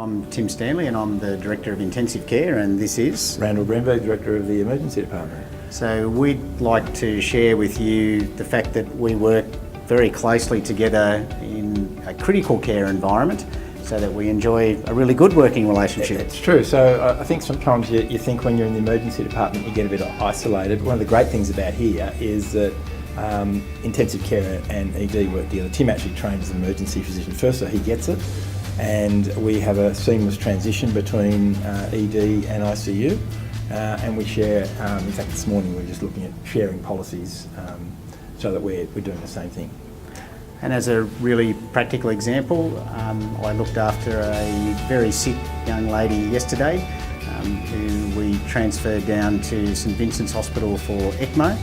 I'm Tim Stanley and I'm the Director of Intensive Care, and this is Randell, Greenberg, Director of the Emergency Department. So we'd like to share with you the fact that we work very closely together in a critical care environment so that we enjoy a really good working relationship. It's true. So I think sometimes you think when you're in the emergency department you get a bit isolated. One of the great things about here is that intensive care and ED work together. Tim actually trained as an emergency physician first, so he gets it. And we have a seamless transition between ED and ICU. And we share, in fact this morning we were just looking at sharing policies so that we're doing the same thing. And as a really practical example, I looked after a very sick young lady yesterday who we transferred down to St Vincent's Hospital for ECMO.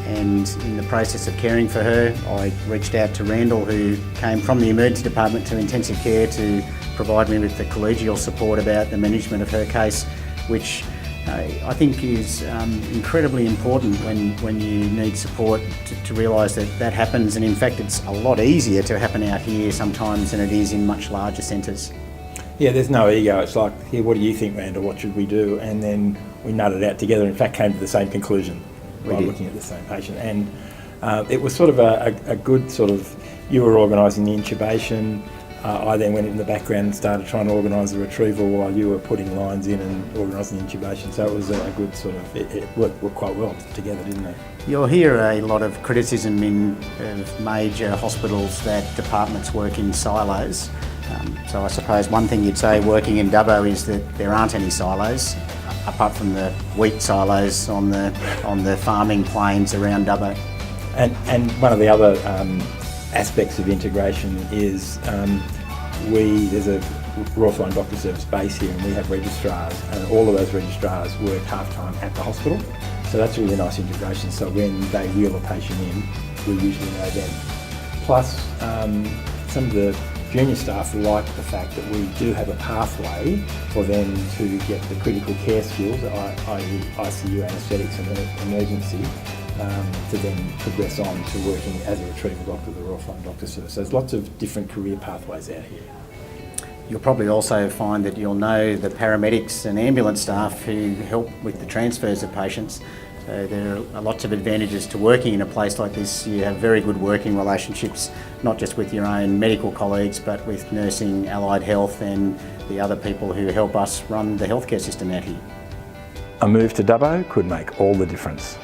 And in the process of caring for her, I reached out to Randell, who came from the emergency department to intensive care, to provide me with the collegial support about the management of her case, which I think is incredibly important when you need support to realise that happens. And in fact, it's a lot easier to happen out here sometimes than it is in much larger centres. Yeah, there's no ego. It's like, here, what do you think, Randell? What should we do? And then we nutted out together. In fact, came to the same conclusion by looking at the same patient. And it was sort of a good sort of, you were organising the intubation. I then went in the background and started trying to organise the retrieval while you were putting lines in and organising the intubation. So it was a good sort of, it worked quite well together, didn't it? You'll hear a lot of criticism of major hospitals that departments work in silos. So I suppose one thing you'd say working in Dubbo is that there aren't any silos, apart from the wheat silos on the farming plains around Dubbo. And one of the other aspects of integration is there's a Royal Flying Doctor Service base here, and we have registrars, and all of those registrars work half-time at the hospital. So that's a really nice integration. So when they wheel a patient in, we usually know them. Plus, some of the junior staff like the fact that we do have a pathway for them to get the critical care skills, i.e. ICU, anaesthetics and emergency, to then progress on to working as a retrieval doctor of the Royal Flying Doctor Service. So there's lots of different career pathways out here. You'll probably also find that you'll know the paramedics and ambulance staff who help with the transfers of patients. There are lots of advantages to working in a place like this. You have very good working relationships, not just with your own medical colleagues, but with nursing, allied health and the other people who help us run the healthcare system out here. A move to Dubbo could make all the difference.